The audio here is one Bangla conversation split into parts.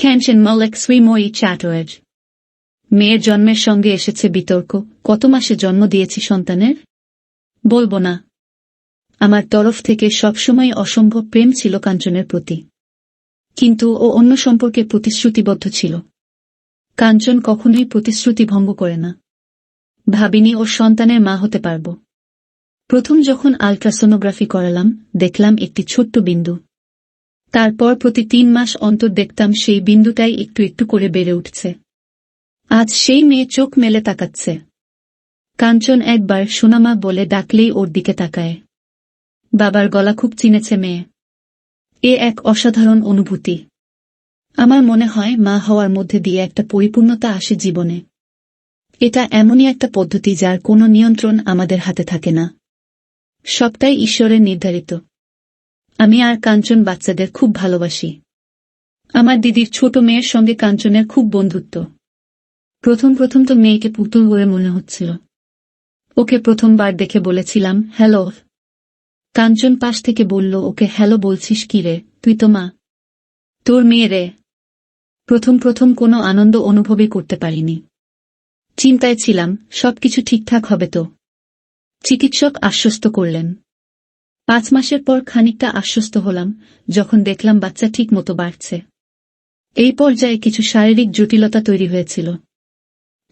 Kanchen Molek Srimoi Chattoed মেয়ের জন্মের সঙ্গে এসেছে বিতর্ক। কত মাসে জন্ম দিয়েছি সন্তানের? বলবো না। আমার তরফ থেকে সবসময় অসম্ভব প্রেম ছিল কাঞ্চনের প্রতি, কিন্তু ও অন্য সম্পর্কে প্রতিশ্রুতিবদ্ধ ছিল। কাঞ্চন কখনোই প্রতিশ্রুতি ভঙ্গ করে না। ভাবিনি ওর সন্তানের মা হতে পারব। প্রথম যখন আল্ট্রাসোনোগ্রাফি করালাম, দেখলাম একটি ছোট্ট বিন্দু। তারপর প্রতি 3 মাস অন্তর দেখতাম সেই বিন্দুটাই একটু একটু করে বেড়ে উঠছে। আজ সেই মেয়ে চোখ মেলে তাকাচ্ছে। কাঞ্চন একবার সোনামা বলে ডাকলেই ওর দিকে তাকায়। বাবার গলা খুব চিনেছে মেয়ে। এ এক অসাধারণ অনুভূতি। আমার মনে হয় মা হওয়ার মধ্যে দিয়ে একটা পরিপূর্ণতা আসে জীবনে। এটা এমনই একটা পদ্ধতি যার কোনো নিয়ন্ত্রণ আমাদের হাতে থাকে না। সবটাই ঈশ্বরের নির্ধারিত। আমি আর কাঞ্চন বাচ্চাদের খুব ভালোবাসি। আমার দিদির ছোট মেয়ের সঙ্গে কাঞ্চনের খুব বন্ধুত্ব। প্রথম প্রথম তো মেয়েকে পুতুল বলে মনে হচ্ছিল। ওকে প্রথমবার দেখে বলেছিলাম হ্যালো। কাঞ্চন পাশ থেকে বলল, ওকে হ্যালো বলছিস কি রে, তুই তো মা। তোর মেয়ে রে। প্রথম প্রথম কোনো আনন্দ অনুভবই করতে পারিনি। চিন্তায় ছিলাম সবকিছু ঠিকঠাক হবে তো। চিকিৎসক আশ্বস্ত করলেন। 5 মাসের পর খানিকটা আশ্বস্ত হলাম যখন দেখলাম বাচ্চা ঠিক মতো বাড়ছে। এই পর্যায়ে কিছু শারীরিক জটিলতা তৈরি হয়েছিল।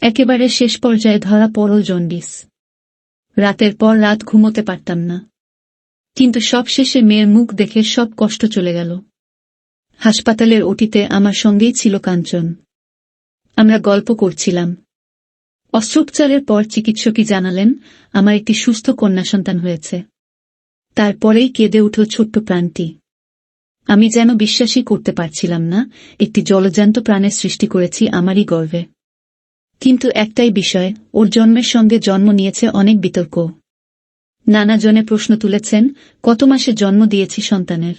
একেবারে শেষ পর্যায়ে ধরা পড়ল জন্ডিস। রাতের পর রাত ঘুমোতে পারতাম না। কিন্তু সবশেষে মেয়ের মুখ দেখে সব কষ্ট চলে গেল। হাসপাতালের ওটিতে আমার সঙ্গেই ছিল কাঞ্চন। আমরা গল্প করছিলাম। অস্ত্রোপচারের পর চিকিৎসকই জানালেন আমার একটি সুস্থ কন্যা সন্তান হয়েছে। তারপরেই কেঁদে উঠল ছোট্ট প্রাণটি। আমি যেন বিশ্বাসই করতে পারছিলাম না একটি জলজ্যান্ত প্রাণের সৃষ্টি করেছি আমারই গর্ভে। কিন্তু একটাই বিষয়, ওর জন্মের সঙ্গে জন্ম নিয়েছে অনেক বিতর্ক। নানা জনে প্রশ্ন তুলেছেন কত মাসে জন্ম দিয়েছি সন্তানের।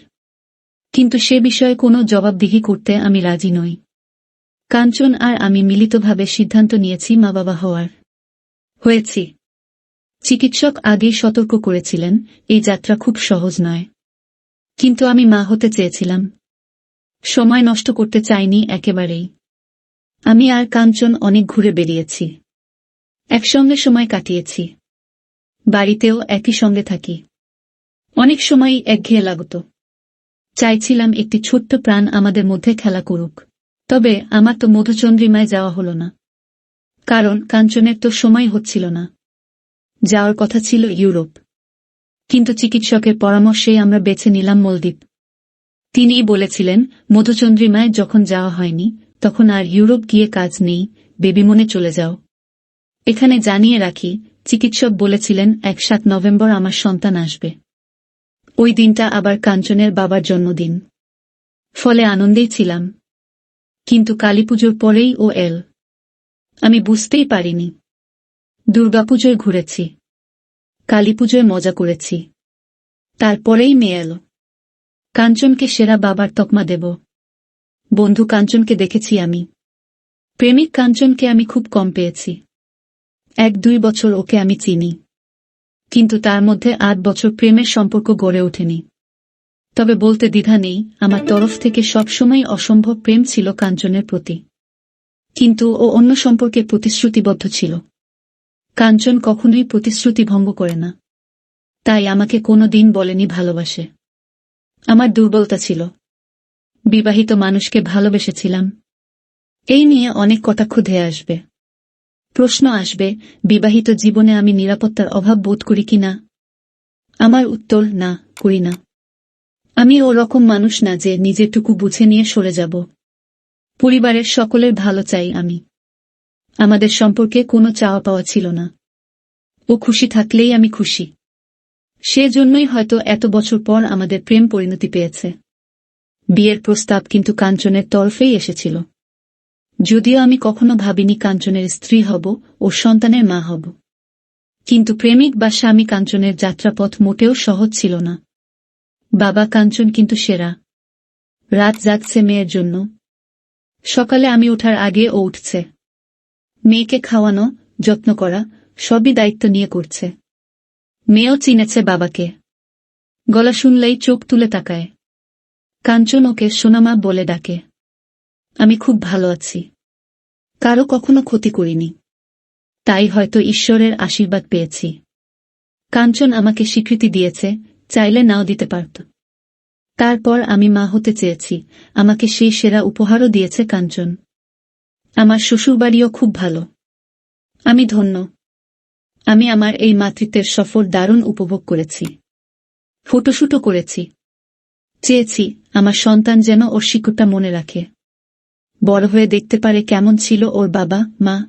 কিন্তু সে বিষয়ে কোনো জবাবদিহি করতে আমি রাজি নই। কাঞ্চন আর আমি মিলিতভাবে সিদ্ধান্ত নিয়েছি মা বাবা হওয়ার। হয়েছি। চিকিৎসক আগেই সতর্ক করেছিলেন এই যাত্রা খুব সহজ নয়। কিন্তু আমি মা হতে চেয়েছিলাম। সময় নষ্ট করতে চাইনি একেবারেই। আমি আর কাঞ্চন অনেক ঘুরে বেরিয়েছি। একসঙ্গে সময় কাটিয়েছি। বাড়িতেও একই সঙ্গে থাকি। অনেক সময়ই একঘেয়ে লাগত। চাইছিলাম একটি ছোট্ট প্রাণ আমাদের মধ্যে খেলা করুক। তবে আমার তো মধুচন্দ্রিমায় যাওয়া হলো না। কারণ কাঞ্চনের তো সময় হচ্ছিল না। যাওয়ার কথা ছিল ইউরোপ। কিন্তু চিকিৎসকের পরামর্শেই আমরা বেছে নিলাম মলদ্বীপ। তিনিই বলেছিলেন মধুচন্দ্রিমায় যখন যাওয়া হয়নি তখন আর ইউরোপ গিয়ে কাজ নেই, বেবিমনে চলে যাও। এখানে জানিয়ে রাখি, চিকিৎসক বলেছিলেন 7 নভেম্বর আমার সন্তান আসবে। ওই দিনটা আবার কাঞ্চনের বাবার জন্মদিন। ফলে আনন্দেই ছিলাম। কিন্তু কালীপুজোর পরেই ও এল। আমি বুঝতেই পারিনি। দুর্গাপুজোয় ঘুরেছি, কালীপুজোয় মজা করেছি, তারপরেই মেয়ে এল। কাঞ্চনকে সেরা বাবার তকমা দেব। বন্ধু কাঞ্চনকে দেখেছি আমি। প্রেমিক কাঞ্চনকে আমি খুব কম পেয়েছি। 1-2 বছর ওকে আমি চিনি। কিন্তু তার মধ্যে 8 বছর প্রেমের সম্পর্ক গড়ে ওঠেনি। তবে বলতে দ্বিধা নেই, আমার তরফ থেকে সবসময় অসম্ভব প্রেম ছিল কাঞ্চনের প্রতি। কিন্তু ও অন্য সম্পর্কে প্রতিশ্রুতিবদ্ধ ছিল। কাঞ্চন কখনোই প্রতিশ্রুতি ভঙ্গ করে না। তাই আমাকে কোনো দিন বলেনি ভালোবাসে। আমার দুর্বলতা ছিল। বিবাহিত মানুষকে ভালোবেসেছিলাম। এই নিয়ে অনেক কটাক্ষ ধেয়ে আসবে। প্রশ্ন আসবে বিবাহিত জীবনে আমি নিরাপত্তার অভাব বোধ করি কিনা। আমার উত্তর না, করি না। আমি ও রকম মানুষ না যে নিজেরটুকু বুঝে নিয়ে সরে যাব। পরিবারের সকলের ভালো চাই আমি। আমাদের সম্পর্কে কোনো চাওয়া পাওয়া ছিল না। ও খুশি থাকলেই আমি খুশি। সেজন্যই হয়তো এত বছর পর আমাদের প্রেম পরিণতি পেয়েছে। বিয়ের প্রস্তাব কিন্তু কাঞ্চনের তরফেই এসেছিল। যদিও আমি কখনো ভাবিনি কাঞ্চনের স্ত্রী হব ও সন্তানের মা হব। কিন্তু প্রেমিক বা স্বামী কাঞ্চনের যাত্রাপথ মোটেও সহজ ছিল না। বাবা কাঞ্চন কিন্তু সেরা। রাত জাগছে মেয়ের জন্য। সকালে আমি ওঠার আগে ও উঠছে। মেয়েকে খাওয়ানো, যত্ন করা, সবই দায়িত্ব নিয়ে করছে। মেয়েও চিনেছে বাবাকে। গলা শুনলেই চোখ তুলে তাকায়। কাঞ্চন ওকে সোনামা বলে ডাকে। আমি খুব ভালো আছি। কারো কখনো ক্ষতি করিনি। তাই হয়তো ঈশ্বরের আশীর্বাদ পেয়েছি। কাঞ্চন আমাকে স্বীকৃতি দিয়েছে, চাইলে নাও দিতে পারত। তারপর আমি মা হতে চেয়েছি, আমাকে সেই সেরা উপহারও দিয়েছে কাঞ্চন। আমার শ্বশুরবাড়িও খুব ভালো। আমি ধন্য। আমি আমার এই মাতৃত্বের সফর দারুণ উপভোগ করেছি। ফটোশুটও করেছি। চেয়েছি আমার সন্তান যেন ওর শিকড়টা মনে রাখে, বড় হয়ে দেখতে পারে কেমন ছিল ওর বাবা মা।